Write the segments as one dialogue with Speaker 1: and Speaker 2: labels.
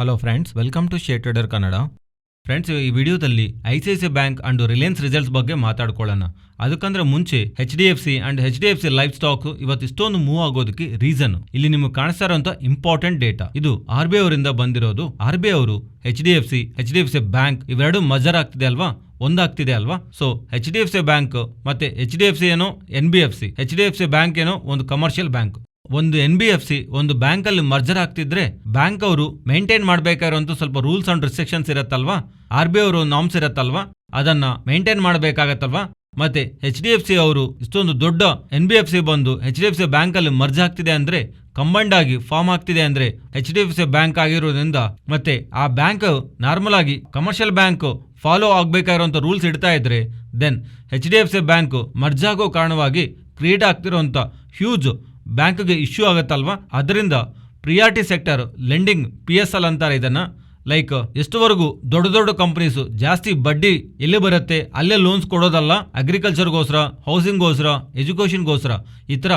Speaker 1: Hello friends, welcome to share trader Kannada. Friends, ಈ ವಿಡಿಯೋದಲ್ಲಿ ICICI bank and Reliance results ಬಗ್ಗೆ ಮಾತಾಡ್ಕೊಳ್ಳೋಣ. ಅದಕ್ಕಂದ್ರೆ ಮುಂಚೆ HDFC and HDFC life stock ಇವತ್ತು ಇಷ್ಟೊಂದು ಮೂವ್ ಆಗೋದಕ್ಕೆ ರೀಸನ್ ಇಲ್ಲಿ ನಿಮಗೆ ಕಾಣಿಸ್ತಾ ಇರುವಂತ ಇಂಪಾರ್ಟೆಂಟ್ ಡೇಟಾ. ಇದು RBI ಅವರಿಂದ ಬಂದಿರೋದು. RBI ಅವರು HDFC ಬ್ಯಾಂಕ್ ಇವೆರಡು ಮಜರ್ ಆಗ್ತಿದೆ ಅಲ್ವಾ, ಒಂದಾಗ್ತಿದೆ ಅಲ್ವಾ. ಸೊ HDFC ಬ್ಯಾಂಕ್ ಮತ್ತೆ HDFC ಏನೋ NBFC, HDFC ಬ್ಯಾಂಕ್ ಏನೋ ಒಂದು ಕಮರ್ಷಿಯಲ್ ಬ್ಯಾಂಕ್. ಒಂದು NBFC ಒಂದು ಬ್ಯಾಂಕ್ ಅಲ್ಲಿ ಮರ್ಜರ್ ಆಗ್ತಿದ್ರೆ ಬ್ಯಾಂಕ್ ಅವರು ಮೇಂಟೈನ್ ಮಾಡಬೇಕಾಗಿರುವಂತ ಸ್ವಲ್ಪ ರೂಲ್ಸ್ ಅಂಡ್ ರಿಸ್ಟ್ರಿಕ್ಷನ್ಸ್ ಇರತ್ತಲ್ವಾ, RBI ಅವರು ನಾರ್ಮ್ಸ್ ಇರತ್ತಲ್ವಾ, ಅದನ್ನ ಮೇಂಟೈನ್ ಮಾಡಬೇಕಾಗತ್ತಲ್ವಾ. ಮತ್ತೆ HDFC ಅವರು ಇಷ್ಟೊಂದು ದೊಡ್ಡ NBFC ಬಂದು HDFC ಬ್ಯಾಂಕ್ ಅಲ್ಲಿ ಮರ್ಜ್ ಆಗ್ತಿದೆ ಅಂದ್ರೆ, ಕಂಬೈಂಡ್ ಆಗಿ ಫಾರ್ಮ್ ಆಗ್ತಿದೆ ಅಂದ್ರೆ HDFC ಬ್ಯಾಂಕ್ ಆಗಿರೋದ್ರಿಂದ, ಮತ್ತೆ ಆ ಬ್ಯಾಂಕ್ ನಾರ್ಮಲ್ ಆಗಿ ಕಮರ್ಷಿಯಲ್ ಬ್ಯಾಂಕ್ ಫಾಲೋ ಆಗ್ಬೇಕಾಗಿರುವಂತ ರೂಲ್ಸ್ ಇಡ್ತಾ ಇದ್ರೆ, ದೆನ್ HDFC ಬ್ಯಾಂಕ್ ಮರ್ಜ್ ಆಗೋ ಕಾರಣವಾಗಿ ಕ್ರಿಯೇಟ್ ಆಗ್ತಿರುವಂತ ಹ್ಯೂಜ್ ಬ್ಯಾಂಕ್ಗೆ ಇಶ್ಯೂ ಆಗುತ್ತಲ್ವಾ. ಅದರಿಂದ ಪ್ರಿಯಾರಿಟಿ ಸೆಕ್ಟರ್ ಲೆಂಡಿಂಗ್ PSL ಅಂತಾರೆ ಇದನ್ನ. ಲೈಕ್ ಎಷ್ಟುವರೆಗೂ ದೊಡ್ಡ ದೊಡ್ಡ ಕಂಪನೀಸು ಜಾಸ್ತಿ ಬಡ್ಡಿ ಎಲ್ಲಿ ಬರುತ್ತೆ ಅಲ್ಲೇ ಲೋನ್ಸ್ ಕೊಡೋದಲ್ಲ, ಅಗ್ರಿಕಲ್ಚರ್ಗೋಸ್ಕರ, ಹೌಸಿಂಗ್ಗೋಸ್ಕರ, ಎಜುಕೇಷನ್ಗೋಸ್ಕರ, ಈ ಥರ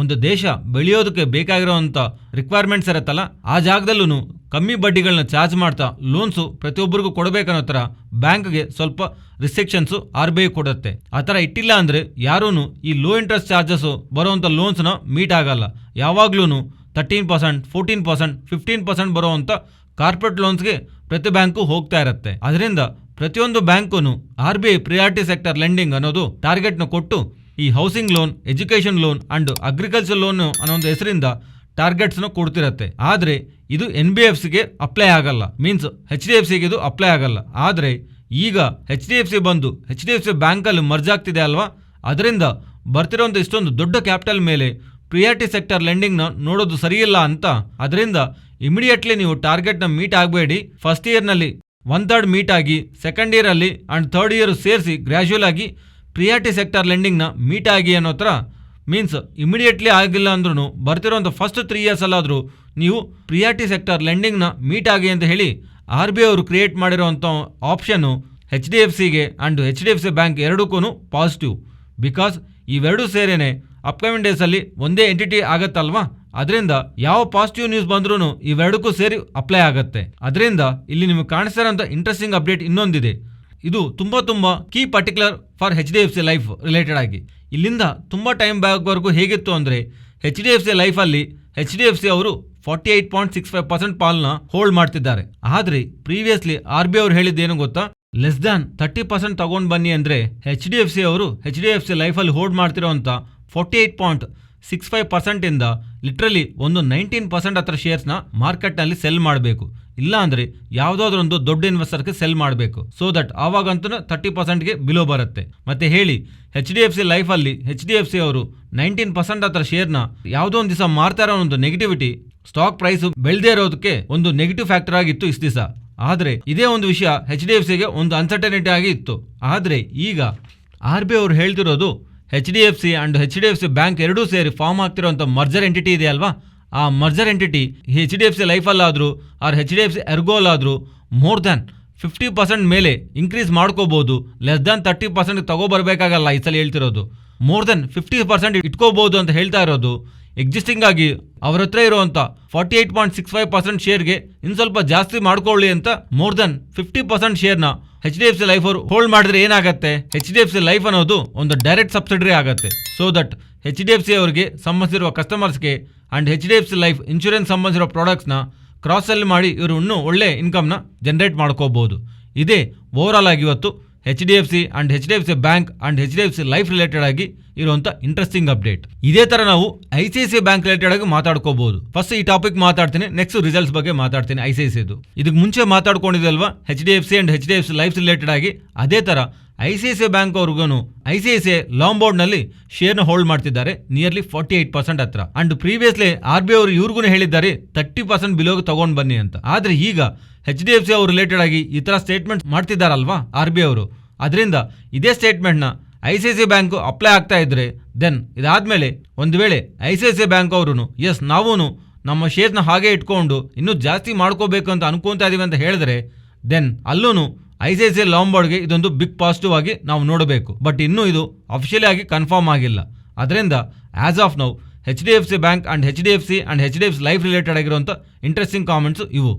Speaker 1: ಒಂದು ದೇಶ ಬೆಳೆಯೋದಕ್ಕೆ ಬೇಕಾಗಿರೋಂಥ ರಿಕ್ವೈರ್ಮೆಂಟ್ಸ್ ಇರುತ್ತಲ್ಲ, ಆ ಜಾಗದಲ್ಲೂ ಕಮ್ಮಿ ಬಡ್ಡಿಗಳನ್ನ ಚಾರ್ಜ್ ಮಾಡ್ತಾ ಲೋನ್ಸು ಪ್ರತಿಯೊಬ್ಬರಿಗೂ ಕೊಡಬೇಕನ್ನೋ ಥರ ಬ್ಯಾಂಕ್ಗೆ ಸ್ವಲ್ಪ ರಿಸ್ಟ್ರಿಕ್ಷನ್ಸು RBI ಕೊಡುತ್ತೆ. ಆ ಥರ ಇಟ್ಟಿಲ್ಲ ಅಂದರೆ ಯಾರೂ ಈ ಲೋ ಇಂಟ್ರೆಸ್ಟ್ ಚಾರ್ಜಸ್ ಬರುವಂಥ ಲೋನ್ಸ್ನ ಮೀಟ್ ಆಗಲ್ಲ. ಯಾವಾಗ್ಲೂ 13%, 14%, 15% ಬರುವಂಥ ಕಾರ್ಪೊರೇಟ್ ಲೋನ್ಸ್ಗೆ ಪ್ರತಿ ಬ್ಯಾಂಕು ಹೋಗ್ತಾ ಇರುತ್ತೆ. ಅದರಿಂದ ಪ್ರತಿಯೊಂದು bank RBI priority sector lending ಅನ್ನೋದು ಟಾರ್ಗೆಟ್ನ ಕೊಟ್ಟು ಈ housing loan, education loan and agriculture loan ಅನ್ನೋ ಒಂದು ಹೆಸರಿಂದ ಟಾರ್ಗೆಟ್ಸ್ನ ಕೊಡ್ತಿರತ್ತೆ. ಆದರೆ ಇದು NBFCಗೆ ಅಪ್ಲೈ ಆಗಲ್ಲ, ಮೀನ್ಸ್ HDFCಗೆ ಇದು ಅಪ್ಲೈ ಆಗಲ್ಲ. ಆದರೆ ಈಗ HDFC ಬಂದು HDFC ಬ್ಯಾಂಕಲ್ಲಿ ಮರ್ಜ್ ಆಗ್ತಿದೆ ಅಲ್ವಾ, ಅದರಿಂದ ಬರ್ತಿರೋಂಥ ಇಷ್ಟೊಂದು ದೊಡ್ಡ ಕ್ಯಾಪಿಟಲ್ ಮೇಲೆ ಪ್ರಿಯಾರಿಟಿ ಸೆಕ್ಟರ್ ಲೆಂಡಿಂಗ್ನ ನೋಡೋದು ಸರಿಯಿಲ್ಲ ಅಂತ. ಅದರಿಂದ ಇಮಿಡಿಯೇಟ್ಲಿ ನೀವು ಟಾರ್ಗೆಟ್ನ ಮೀಟ್ ಆಗಬೇಡಿ. ಫಸ್ಟ್ ಇಯರ್ನಲ್ಲಿ 1/3 ಮೀಟ್ ಆಗಿ, ಸೆಕೆಂಡ್ ಇಯರಲ್ಲಿ ಅಂಡ್ ಥರ್ಡ್ ಇಯರ್ ಸೇರಿಸಿ ಗ್ರ್ಯಾಜುಯಲ್ ಆಗಿ ಪ್ರಿಯಾರಿಟಿ ಸೆಕ್ಟರ್ ಲೆಂಡಿಂಗ್ನ ಮೀಟ್ ಆಗಿ ಅನ್ನೋ ಥರ. ಮೀನ್ಸ್ ಇಮಿಡಿಯೇಟ್ಲಿ ಆಗಿಲ್ಲ ಅಂದ್ರೂ ಬರ್ತಿರೋಂಥ ಫಸ್ಟ್ 3 ಇಯರ್ಸ್ ಅಲ್ಲಾದರೂ ನೀವು ಪ್ರಿಯಾರಿಟಿ ಸೆಕ್ಟರ್ ಲೆಂಡಿಂಗ್ನ ಮೀಟ್ ಆಗಿ ಅಂತ ಹೇಳಿ RBI ಅವರು ಕ್ರಿಯೇಟ್ ಮಾಡಿರೋಂಥ ಆಪ್ಷನ್ನು HDFCಗೆ ಅಂಡ್ HDFC ಬ್ಯಾಂಕ್ ಎರಡಕ್ಕೂ ಪಾಸಿಟಿವ್. ಬಿಕಾಸ್ ಇವೆರಡೂ ಸೇರೇನೆ ಅಪ್ಕಮಿಂಗ್ ಡೇಸಲ್ಲಿ ಒಂದೇ ಎಂಟಿಟಿ ಆಗತ್ತಲ್ವಾ. ಅದರಿಂದ ಯಾವ ಪಾಸಿಟಿವ್ ನ್ಯೂಸ್ ಬಂದ್ರೂ ಇವೆರಡಕ್ಕೂ ಸೇರಿ ಅಪ್ಲೈ ಆಗುತ್ತೆ. ಅದರಿಂದ ಇಲ್ಲಿ ನಿಮಗೆ ಕಾಣಿಸ್ತಾ ಇರೋಂಥ ಇಂಟ್ರೆಸ್ಟಿಂಗ್ ಅಪ್ಡೇಟ್ ಇನ್ನೊಂದಿದೆ. ಇದು ತುಂಬ key particular for HDFC life related ಆಗಿ. ಇಲ್ಲಿಂದ ತುಂಬ ಟೈಮ್ ಬ್ಯಾಕ್ವರೆಗೂ ಹೇಗಿತ್ತು ಅಂದರೆ, HDFC ಲೈಫಲ್ಲಿ HDFC ಅವರು 48.65% ಪಾಲ್ನ ಹೋಲ್ಡ್ ಮಾಡ್ತಿದ್ದಾರೆ. ಆದರೆ ಪ್ರೀವಿಯಸ್ಲಿ RBI ಅವರು ಹೇಳಿದ್ದೇನು ಗೊತ್ತಾ, ಲೆಸ್ ದ್ಯಾನ್ 30% ತಗೊಂಡು ಬನ್ನಿ ಅಂದರೆ HDFC ಅವರು HDFC ಲೈಫಲ್ಲಿ ಹೋಲ್ಡ್ ಮಾಡ್ತಿರೋಂಥ 48.65% ಇಂದ ಲಿಟ್ರಲಿ ಒಂದು 19% ಹತ್ರ ಶೇರ್ಸ್ನ ಮಾರ್ಕೆಟ್ನಲ್ಲಿ ಸೆಲ್ ಮಾಡಬೇಕು. ಇಲ್ಲ ಅಂದರೆ ಯಾವುದಾದ್ರೂ ಒಂದು ದೊಡ್ಡ ಇನ್ವೆಸ್ಟರ್ಗೆ ಸೆಲ್ ಮಾಡಬೇಕು. ಸೊ ದಟ್ ಆವಾಗಂತೂ 30%ಗೆ ಬಿಲೋ ಬರುತ್ತೆ. ಮತ್ತೆ ಹೇಳಿ, HDFC ಲೈಫಲ್ಲಿ HDFC ಅವರು 19% ಹತ್ರ ಶೇರ್ನ ಯಾವುದೋ ಒಂದು ದಿವಸ ಮಾರ್ತಾ ಇರೋ ಒಂದು ನೆಗೆಟಿವಿಟಿ, ಸ್ಟಾಕ್ ಪ್ರೈಸ್ ಬೆಳೆದೇ ಇರೋದಕ್ಕೆ ಒಂದು ನೆಗೆಟಿವ್ ಫ್ಯಾಕ್ಟರ್ ಆಗಿತ್ತು ಇಷ್ಟು ದಿವಸ. ಆದರೆ ಇದೇ ಒಂದು ವಿಷಯ HDFCಗೆ ಒಂದು ಅನ್ಸರ್ಟನಿಟಿ ಆಗಿ ಇತ್ತು. ಆದರೆ ಈಗ RBI ಅವರು ಹೇಳ್ತಿರೋದು HDFC ಅಂಡ್ HDFC ಬ್ಯಾಂಕ್ ಎರಡೂ ಸೇರಿ ಫಾರ್ಮ್ ಆಗ್ತಿರೋಂಥ ಮರ್ಜರ್ ಎಂಟಿಟಿ ಇದೆ ಅಲ್ವಾ, ಆ ಮರ್ಜರ್ ಎಂಟಿಟಿ HDFC ಲೈಫಲ್ಲಾದರೂ ಆರ್ HDFC ಎರ್ಗೋಲಾದರೂ ಮೋರ್ ದ್ಯಾನ್ 50% ಮೇಲೆ ಇನ್ಕ್ರೀಸ್ ಮಾಡ್ಕೋಬಹುದು. ಲೆಸ್ ದ್ಯಾನ್ 30% ತಗೋಬರ್ಬೇಕಾಗಲ್ಲ. ಈ ಸಲ ಹೇಳ್ತಿರೋದು ಮೋರ್ ದೆನ್ 50% ಇಟ್ಕೋಬಹುದು ಅಂತ ಹೇಳ್ತಾ ಇರೋದು. ಎಕ್ಸಿಸ್ಟಿಂಗ್ ಆಗಿ ಅವ್ರ ಹತ್ರ ಇರುವಂಥ 48.65% ಶೇರ್ಗೆ ಇನ್ನು ಸ್ವಲ್ಪ ಜಾಸ್ತಿ ಮಾಡ್ಕೊಳ್ಳಿ ಅಂತ ಮೋರ್ ದೆನ್ 50% ಶೇರ್ನ HDFC ಲೈಫ್ ಅವರು ಹೋಲ್ಡ್ ಮಾಡಿದ್ರೆ ಏನಾಗುತ್ತೆ, HDFC ಲೈಫ್ ಅನ್ನೋದು ಒಂದು ಡೈರೆಕ್ಟ್ ಸಬ್ಸಿಡರಿ ಆಗುತ್ತೆ. ಸೊ ದಟ್ HDFC ಅವರಿಗೆ ಸಂಬಂಧಿಸಿರುವ ಕಸ್ಟಮರ್ಸ್ಗೆ ಅಂಡ್ HDFC ಲೈಫ್ ಇನ್ಶೂರೆನ್ಸ್ ಸಂಬಂಧಿಸಿರೋ ಪ್ರಾಡಕ್ಟ್ಸ್ನ ಕ್ರಾಸ್ ಸೆಲ್ ಮಾಡಿ ಇವರು ಇನ್ನೂ ಒಳ್ಳೆ ಇನ್ಕಮ್ನ ಜನರೇಟ್ ಮಾಡ್ಕೋಬಹುದು. ಇದೇ ಓವರಾಲ್ ಆಗಿ ಇವತ್ತು HDFC and HDFC bank and HDFC life related ಆಗಿ ಇರುವಂಥ ಇಂಟ್ರೆಸ್ಟಿಂಗ್ ಅಪ್ಡೇಟ್. ಇದೇ ಥರ ನಾವು ICICI ಬ್ಯಾಂಕ್ ರಿಲೇಟೆಡ್ ಆಗಿ ಮಾತಾಡ್ಕೋಬಹುದು. ಫಸ್ಟ್ ಈ ಟಾಪಿಕ್ ಮಾತಾಡ್ತೀನಿ, ನೆಕ್ಸ್ಟ್ ರಿಸಲ್ಟ್ಸ್ ಬಗ್ಗೆ ಮಾತಾಡ್ತೀನಿ ICICIದು. ಇದಕ್ಕೆ ಮುಂಚೆ ಮಾತಾಡ್ಕೊಂಡಿದ್ದಲ್ವಾ HDFC and HDFC life related ಆಗಿ, ಅದೇ ಥರ ICICI ಬ್ಯಾಂಕ್ ಅವ್ರಿಗೂ ICICI ಲಾಂಗ್ ಬೋರ್ಡ್ನಲ್ಲಿ ಶೇರ್ನ ಹೋಲ್ಡ್ ಮಾಡ್ತಿದ್ದಾರೆ ನಿಯರ್ಲಿ 48% ಹತ್ರ. ಅಂಡ್ ಪ್ರೀವಿಯಸ್ಲಿ RBI ಅವರು ಇವ್ರಿಗೂ ಹೇಳಿದ್ದಾರೆ 30% ಬಿಲೋಗೆ ತಗೊಂಡು ಬನ್ನಿ ಅಂತ. ಆದರೆ ಈಗ HDFC ಅವರು ರಿಲೇಟೆಡ್ ಆಗಿ ಈ ಥರ ಸ್ಟೇಟ್ಮೆಂಟ್ ಮಾಡ್ತಿದ್ದಾರಲ್ವಾ RBI ಅವರು, ಅದರಿಂದ ಇದೇ ಸ್ಟೇಟ್ಮೆಂಟ್ನ ICICI ಬ್ಯಾಂಕು ಅಪ್ಲೈ ಆಗ್ತಾ ಇದ್ರೆ, ದೆನ್ ಇದಾದ್ಮೇಲೆ ಒಂದು ವೇಳೆ ICICI ಬ್ಯಾಂಕ್ ಅವರು ಎಸ್ ನಾವು ನಮ್ಮ ಶೇರ್ನ ಹಾಗೆ ಇಟ್ಕೊಂಡು ಇನ್ನೂ ಜಾಸ್ತಿ ಮಾಡ್ಕೋಬೇಕು ಅಂತ ಅನ್ಕೊತಾ ಇದೀವಿ ಅಂತ ಹೇಳಿದ್ರೆ, ದೆನ್ ಅಲ್ಲೂ ICICI ಲಾಂಗ್ ಬೋರ್ಡ್ಗೆ ಇದೊಂದು ಬಿಗ್ ಪಾಸಿಟಿವ್ ಆಗಿ ನಾವು ನೋಡಬೇಕು. ಬಟ್ ಇನ್ನೂ ಇದು ಅಫಿಷಿಯಲಿ ಆಗಿ ಕನ್ಫರ್ಮ್ ಆಗಿಲ್ಲ. ಅದರಿಂದ as of now HDFC bank and HDFC life related ಆಗಿರುವಂಥ ಇಂಟ್ರೆಸ್ಟಿಂಗ್ ಕಾಮೆಂಟ್ಸ್ ಇವು.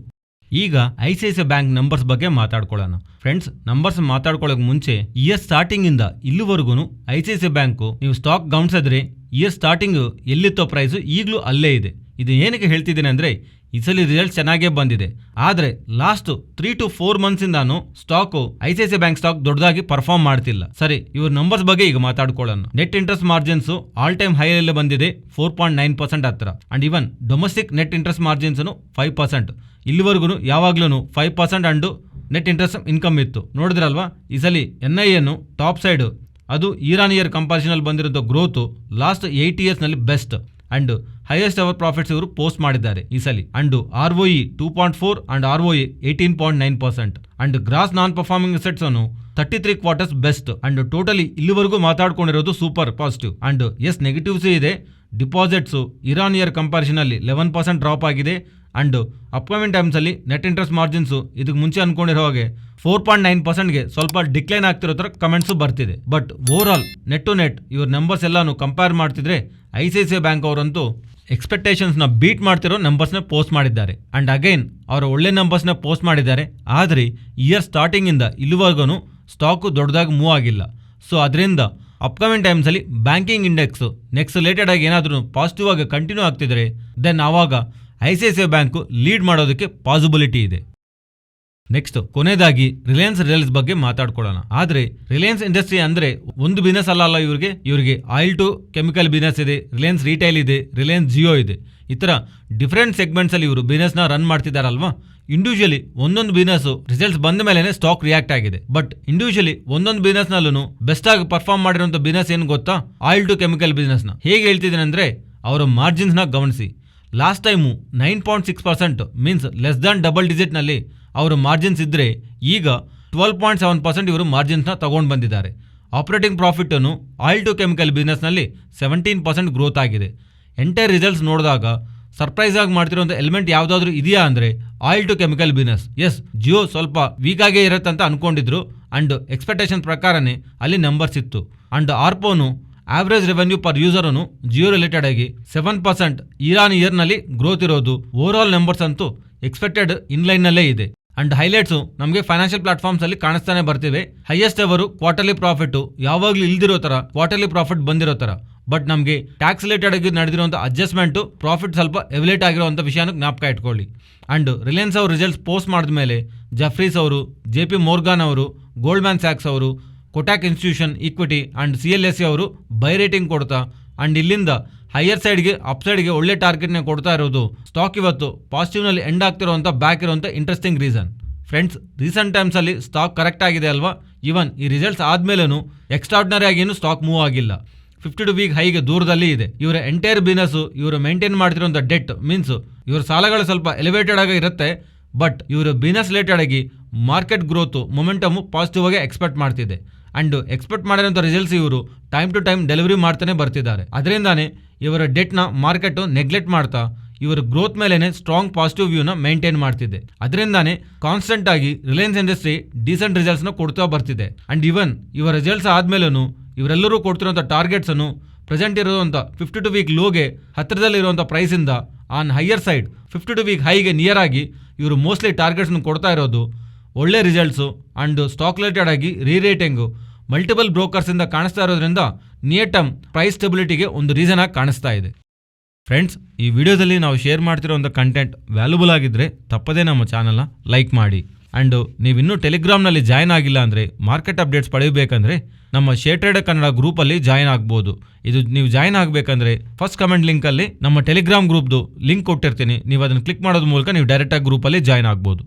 Speaker 1: ಈಗ ICICI ಬ್ಯಾಂಕ್ ನಂಬರ್ಸ್ ಬಗ್ಗೆ ಮಾತಾಡ್ಕೊಳ್ಳೋಣ. ಫ್ರೆಂಡ್ಸ್, ನಂಬರ್ಸ್ ಮಾತಾಡ್ಕೊಳ್ಳೋಕೆ ಮುಂಚೆ ಇಯರ್ ಸ್ಟಾರ್ಟಿಂಗ್ ಇಂದ ಇಲ್ಲಿವರೆಗೂ ICICI ಬ್ಯಾಂಕು ನೀವು ಸ್ಟಾಕ್ ಗಮನಿಸಿದ್ರೆ ಇಯರ್ ಸ್ಟಾರ್ಟಿಂಗ್ ಎಲ್ಲಿತ್ತೋ ಪ್ರೈಸು ಈಗಲೂ ಅಲ್ಲೇ ಇದೆ. ಇದು ಏನಕ್ಕೆ ಹೇಳ್ತಿದ್ದೇನೆ ಅಂದರೆ ಈ ಸಲ ರಿಸಲ್ಟ್ ಚೆನ್ನಾಗೇ ಬಂದಿದೆ. ಆದರೆ ಲಾಸ್ಟ್ 3 to 4 ಮಂತ್ಸಿಂದಾನು ಸ್ಟಾಕು ICICI ಬ್ಯಾಂಕ್ ಸ್ಟಾಕ್ ದೊಡ್ಡದಾಗಿ ಪರ್ಫಾರ್ಮ್ ಮಾಡ್ತಿಲ್ಲ. ಸರಿ, ಇವ್ರ ನಂಬರ್ಸ್ ಬಗ್ಗೆ ಈಗ ಮಾತಾಡ್ಕೊಳ್ಳೋಣ. Net interest margins all time high ಅಲ್ಲಿ ಬಂದಿದೆ 4.9% ಹತ್ರ. And even domestic net interest margins 5%. ಇಲ್ಲಿವರೆಗೂ ಯಾವಾಗ್ಲೂ 5% ಅಂಡ್ ನೆಟ್ ಇಂಟ್ರೆಸ್ಟ್ ಇನ್ಕಮ್ ಇತ್ತು. ನೋಡಿದ್ರಲ್ವಾ, ಈ ಸಲ NIA ಟಾಪ್ ಸೈಡ್ ಅದು ಇಯರ್ ಕಂಪಾರಿಸನ್ ಅಲ್ಲಿ ಬಂದಿರೋ ಗ್ರೋತ್ ಲಾಸ್ಟ್ 8 years ನಲ್ಲಿ best and highest ever profits ಇವರು ಪೋಸ್ಟ್ ಮಾಡಿದ್ದಾರೆ ಈ ಸಲ. And ROE 2.4 and ROA 18.9% and gross non performing assets ಅನ್ನು 33 quarters ಬೆಸ್ಟ್. ಅಂಡ್ ಟೋಟಲಿ ಇಲ್ಲಿವರೆಗೂ ಮಾತಾಡ್ಕೊಂಡಿರೋದು super positive. And yes negatives ಇದೆ. ಡಿಪಾಸಿಟ್ಸ್ ಇಯರ್ ಕಂಪಾರಿಸನ್ ಅಲ್ಲಿ 11% ಡ್ರಾಪ್ ಆಗಿದೆ. ಅಂಡ್ ಅಪ್ಕಮಿಂಗ್ ಟೈಮ್ಸ್ ಅಲ್ಲಿ ನೆಟ್ ಇಂಟ್ರೆಸ್ಟ್ ಮಾರ್ಜಿನ್ಸ್ ಇದಕ್ಕೆ ಮುಂಚೆ ಅನ್ಕೊಂಡಿರೋ ಹಾಗೆ 4.9%ಗೆ ಸ್ವಲ್ಪ ಡಿಕ್ಲೈನ್ ಆಗ್ತಿರೋ ತರ ಕಮೆಂಟ್ಸ್ ಬರ್ತಿದೆ. But over all net to net ಇವ್ರ ನಂಬರ್ಸ್ ಎಲ್ಲಾನು ಕಂಪೇರ್ ಮಾಡ್ತಿದ್ರೆ ICICI ಬ್ಯಾಂಕ್ ಅವರಂತೂ ಎಕ್ಸ್ಪೆಕ್ಟೇಷನ್ಸ್ನ ಬೀಟ್ ಮಾಡ್ತಿರೋ ನಂಬರ್ಸ್ನ ಪೋಸ್ಟ್ ಮಾಡಿದ್ದಾರೆ. ಅಂಡ್ ಅಗೈನ್ ಅವರ ಒಳ್ಳೆ ನಂಬರ್ಸ್ನ ಪೋಸ್ಟ್ ಮಾಡಿದ್ದಾರೆ. ಆದರೆ ಇಯರ್ ಸ್ಟಾರ್ಟಿಂಗಿಂದ ಇಲ್ಲಿವರೆಗೂ ಸ್ಟಾಕು ದೊಡ್ಡದಾಗಿ ಮೂವ್ ಆಗಿಲ್ಲ. ಸೊ ಅದರಿಂದ ಅಪ್ಕಮಿಂಗ್ ಟೈಮ್ಸಲ್ಲಿ ಬ್ಯಾಂಕಿಂಗ್ ಇಂಡೆಕ್ಸ್ ನೆಕ್ಸ್ಟ್ ರಿಲೇಟೆಡ್ ಆಗಿ ಏನಾದರೂ ಪಾಸಿಟಿವ್ ಆಗಿ ಕಂಟಿನ್ಯೂ ಆಗ್ತಿದ್ರೆ ದೆನ್ ಆವಾಗ ICICI ಬ್ಯಾಂಕು ಲೀಡ್ ಮಾಡೋದಕ್ಕೆ ಪಾಸಿಬಿಲಿಟಿ ಇದೆ. ನೆಕ್ಸ್ಟ್ ಕೊನೆಯದಾಗಿ ರಿಲಯನ್ಸ್ ರಿಟೇಲ್ಸ್ ಬಗ್ಗೆ ಮಾತಾಡ್ಕೊಳ್ಳೋಣ. ಆದರೆ ರಿಲಯನ್ಸ್ ಇಂಡಸ್ಟ್ರಿ ಅಂದ್ರೆ ಒಂದು ಬಿಸ್ನೆಸ್ ಅಲ್ಲ ಇವರಿಗೆ ಆಯಿಲ್ ಟು ಕೆಮಿಕಲ್ ಬಿಸ್ನೆಸ್ ಇದೆ, ರಿಲಯನ್ಸ್ ರಿಟೈಲ್ ಇದೆ, ರಿಲಯನ್ಸ್ ಜಿಯೋ ಇದೆ. ಈ ಥರ ಡಿಫ್ರೆಂಟ್ ಸೆಗ್ಮೆಂಟ್ಸ್ ಅಲ್ಲಿ ಇವರು ಬಿಸ್ನೆಸ್ನ ರನ್ ಮಾಡ್ತಿದ್ದಾರಲ್ವಾ. ಇಂಡಿವಿಜುವಲಿ ಒಂದೊಂದು ಬಿಸ್ನೆಸ್ ರಿಸಲ್ಟ್ಸ್ ಬಂದ ಮೇಲೆ ಸ್ಟಾಕ್ ರಿಯಾಕ್ಟ್ ಆಗಿದೆ. ಬಟ್ ಇಂಡಿವಿಜುವಲಿ ಒಂದೊಂದು ಬಿಸ್ನೆಸ್ ನಲ್ಲೂ ಬೆಸ್ಟ್ ಆಗಿ ಪರ್ಫಾರ್ಮ್ ಮಾಡಿರುವಂಥ ಬಿಸ್ನೆಸ್ ಏನು ಗೊತ್ತಾ, ಆಯಿಲ್ ಟು ಕೆಮಿಕಲ್ ಬಿಸ್ನೆಸ್ನ. ಹೇಗೆ ಹೇಳ್ತಿದ್ದೇನೆ ಅಂದರೆ ಅವರ ಮಾರ್ಜಿನ್ಸ್ನ ಗಮನಿಸಿ. Last time 9.6% means less than double ಡಿಜಿಟ್ನಲ್ಲಿ ಅವರ ಮಾರ್ಜಿನ್ಸ್ ಇದ್ದರೆ ಈಗ 12.7% ಇವರು ಮಾರ್ಜಿನ್ಸ್ನ ತಗೊಂಡು ಬಂದಿದ್ದಾರೆ. ಆಪರೇಟಿಂಗ್ ಪ್ರಾಫಿಟನ್ನು ಆಯಿಲ್ ಟು ಕೆಮಿಕಲ್ ಬಿಸ್ನೆಸ್ನಲ್ಲಿ 17% ಗ್ರೋತ್ ಆಗಿದೆ. ಎಂಟೈರ್ ರಿಸಲ್ಟ್ಸ್ ನೋಡಿದಾಗ ಸರ್ಪ್ರೈಸ್ ಆಗಿ ಮಾಡ್ತಿರೋಂಥ ಎಲಿಮೆಂಟ್ ಯಾವುದಾದ್ರೂ ಇದೆಯಾ ಅಂದರೆ oil to chemical business. Yes, Jio ಸ್ವಲ್ಪ ವೀಕ್ ಆಗೇ ಇರುತ್ತೆ ಅಂತ ಅನ್ಕೊಂಡಿದ್ರು ಅಂಡ್ ಎಕ್ಸ್ಪೆಕ್ಟೇಷನ್ ಪ್ರಕಾರನೇ ಅಲ್ಲಿ ನಂಬರ್ಸ್ ಇತ್ತು. ಅಂಡ್ ಆರ್ಪೋನು ಆವರೇಜ್ ರೆವೆನ್ಯೂ ಪರ್ ಯೂಸರ್ನು ಜಿಯೋ ರಿಲೇಟೆಡ್ ಆಗಿ 7% ಇಯರ್ನಲ್ಲಿ ಗ್ರೋತ್ ಇರೋದು. ಓವರ್ ಆಲ್ ನಂಬರ್ಸ್ ಅಂತೂ ಎಕ್ಸ್ಪೆಕ್ಟೆಡ್ ಇನ್ಲೈನ್ನಲ್ಲೇ ಇದೆ. ಅಂಡ್ ಹೈಲೈಟ್ಸು ನಮಗೆ ಫೈನಾನ್ಷಿಯಲ್ ಪ್ಲಾಟ್ಫಾರ್ಮ್ಸ್ ಅಲ್ಲಿ ಕಾಣಿಸ್ತಾನೆ ಬರ್ತಿವೆ. ಹೈಯೆಸ್ಟ್ ಎವರು ಕ್ವಾರ್ಟರ್ಲಿ ಪ್ರಾಫಿಟ್ ಯಾವಾಗಲೂ ಇಲ್ದಿರೋ ತರ ಕ್ವಾರ್ಟರ್ಲಿ ಪ್ರಾಫಿಟ್ ಬಂದಿರೋ ತರ. ಬಟ್ ನಮಗೆ ಟ್ಯಾಕ್ಸ್ ರಿಲೇಟೆಡ್ ಆಗಿ ನಡೆದಿರುವಂಥ ಅಡ್ಜಸ್ಟ್ಮೆಂಟು ಪ್ರಾಫಿಟ್ ಸ್ವಲ್ಪ ಎವಿಲೇಟ್ ಆಗಿರುವಂಥ ವಿಷಯನ ಜ್ಞಾಪಕ ಇಟ್ಕೊಳ್ಳಿ. ಅಂಡ್ ರಿಲಯನ್ಸ್ ಅವರು ರಿಸಲ್ಟ್ಸ್ ಪೋಸ್ಟ್ ಮಾಡಿದ ಮೇಲೆ ಜಫ್ರೀಸ್ ಅವರು, JP Morgan ಅವರು, ಗೋಲ್ಡ್ಮ್ಯಾನ್ ಸ್ಯಾಕ್ಸ್ ಅವರು, Kotak institution equity and CLSA ಅವರು ಬೈ ರೇಟಿಂಗ್ ಕೊಡ್ತಾ ಅಂಡ್ ಇಲ್ಲಿಂದ ಹೈಯರ್ ಸೈಡ್ಗೆ ಅಪ್ ಸೈಡ್ಗೆ ಒಳ್ಳೆ ಟಾರ್ಗೆಟ್ನ ಕೊಡ್ತಾ ಇರೋದು ಸ್ಟಾಕ್ ಇವತ್ತು ಪಾಸಿಟಿವ್ನಲ್ಲಿ ಎಂಡ್ ಆಗ್ತಿರೋಂಥ ಬ್ಯಾಕ್ ಇರೋಂಥ ಇಂಟ್ರೆಸ್ಟಿಂಗ್ ರೀಸನ್. ಫ್ರೆಂಡ್ಸ್, ರೀಸೆಂಟ್ ಟೈಮ್ಸಲ್ಲಿ ಸ್ಟಾಕ್ ಕರೆಕ್ಟ್ ಆಗಿದೆ ಅಲ್ವಾ. ಈವನ್ ಈ ರಿಸಲ್ಟ್ಸ್ ಆದಮೇಲೂ ಎಕ್ಸ್ಟ್ರಾರ್ಡಿನರಿ ಆಗೇನು ಸ್ಟಾಕ್ ಮೂವ್ ಆಗಿಲ್ಲ. 52 ವೀಕ್ ಹೈಗೆ ದೂರದಲ್ಲಿ ಇದೆ. ಇವರ ಎಂಟೈರ್ ಬಿಸ್ನೆಸ್ ಇವರು ಮೇಂಟೈನ್ ಮಾಡ್ತಿರೋಂಥ ಡೆಟ್ ಮೀನ್ಸ್ ಇವರ ಸಾಲಗಳು ಸ್ವಲ್ಪ ಎಲಿವೇಟೆಡ್ ಆಗಿ ಇರುತ್ತೆ. ಬಟ್ ಇವರ ಬಿಸ್ನೆಸ್ ರಿಲೇಟೆಡ್ ಆಗಿ ಮಾರ್ಕೆಟ್ ಗ್ರೋತು ಮೊಮೆಂಟಮು ಪಾಸಿಟಿವ್ ಆಗಿ ಎಕ್ಸ್ಪೆಕ್ಟ್ ಮಾಡ್ತಿದೆ. ಅಂಡ್ ಎಕ್ಸ್ಪೆಕ್ಟ್ ಮಾಡಿರೋಂಥ ರಿಸಲ್ಟ್ಸ್ ಇವರು ಟೈಮ್ ಟು ಟೈಮ್ ಡೆಲಿವರಿ ಮಾಡ್ತಾನೆ ಬರ್ತಿದ್ದಾರೆ. ಅದರಿಂದಾನೇ ಇವರ ಡೆಟ್ನ ಮಾರ್ಕೆಟ್ ನೆಗ್ಲೆಕ್ಟ್ ಮಾಡ್ತಾ ಇವರ ಗ್ರೋತ್ ಮೇಲೇನೆ ಸ್ಟ್ರಾಂಗ್ ಪಾಸಿಟಿವ್ ವ್ಯೂನ ಮೇಂಟೈನ್ ಮಾಡ್ತಿದೆ. ಅದರಿಂದಾನೇ ಕಾನ್ಸ್ಟೆಂಟ್ ಆಗಿ ರಿಲಯನ್ಸ್ ಇಂಡಸ್ಟ್ರಿ ಡೀಸೆಂಟ್ ರಿಸಲ್ಟ್ಸ್ನ ಕೊಡ್ತಾ ಬರ್ತಿದೆ. ಅಂಡ್ ಇವನ್ ಇವರ ರಿಸಲ್ಟ್ಸ್ ಆದ್ಮೇಲೂ ಇವರೆಲ್ಲರೂ ಕೊಡ್ತಿರೋಂಥ ಟಾರ್ಗೆಟ್ಸ್ ಅನ್ನು ಪ್ರೆಸೆಂಟ್ ಇರೋಂಥ 52 ವೀಕ್ ಲೋಗೆ ಹತ್ತಿರದಲ್ಲಿರುವಂಥ ಪ್ರೈಸಿಂದ ಆನ್ ಹೈಯರ್ ಸೈಡ್ 52 ವೀಕ್ ಹೈಗೆ ನಿಯರ್ ಆಗಿ ಇವರು ಮೋಸ್ಟ್ಲಿ ಟಾರ್ಗೆಟ್ಸ್ನ ಕೊಡ್ತಾ ಇರೋದು. ಒಳ್ಳೆ ರಿಸಲ್ಟ್ಸು ಅಂಡ್ ಸ್ಟಾಕ್ ರಿಲೇಟೆಡ್ ಆಗಿ ರೀರೇಟಿಂಗು ಮಲ್ಟಿಪಲ್ ಬ್ರೋಕರ್ಸಿಂದ ಕಾಣಿಸ್ತಾ ಇರೋದ್ರಿಂದ ನಿಯರ್ ಟರ್ಮ್ ಪ್ರೈಸ್ ಸ್ಟೆಬಿಲಿಟಿಗೆ ಒಂದು ರೀಸನ್ ಆಗಿ ಕಾಣಿಸ್ತಾ ಇದೆ. ಫ್ರೆಂಡ್ಸ್, ಈ ವಿಡಿಯೋದಲ್ಲಿ ನಾವು ಶೇರ್ ಮಾಡ್ತಿರೋಂಥ ಕಂಟೆಂಟ್ ವ್ಯಾಲ್ಯೂಬಲ್ ಆಗಿದ್ದರೆ ತಪ್ಪದೇ ನಮ್ಮ ಚಾನಲ್ನ ಲೈಕ್ ಮಾಡಿ. ಆ್ಯಂಡ್ ನೀವಿನ್ನೂ ಟೆಲಿಗ್ರಾಮ್ನಲ್ಲಿ ಜಾಯ್ನ್ ಆಗಿಲ್ಲ ಅಂದರೆ ಮಾರ್ಕೆಟ್ ಅಪ್ಡೇಟ್ಸ್ ಪಡೆಯಬೇಕಂದ್ರೆ ನಮ್ಮ ಶೇರ್ ಟ್ರೇಡರ್ ಕನ್ನಡ ಗ್ರೂಪಲ್ಲಿ ಜಾಯ್ನ್ ಆಗ್ಬೋದು. ಇದು ನೀವು ಜಾಯ್ನ್ ಆಗಬೇಕಂದ್ರೆ ಫಸ್ಟ್ ಕಮೆಂಟ್ ಲಿಂಕಲ್ಲಿ ನಮ್ಮ ಟೆಲಿಗ್ರಾಮ್ ಗ್ರೂಪ್ದು ಲಿಂಕ್ ಕೊಟ್ಟಿರ್ತೀನಿ. ನೀವು ಅದನ್ನು ಕ್ಲಿಕ್ ಮಾಡೋದ್ರ ಮೂಲಕ ನೀವು ಡೈರೆಕ್ಟಾಗಿ ಗ್ರೂಪಲ್ಲಿ ಜಾಯ್ನ್ ಆಗ್ಬೋದು.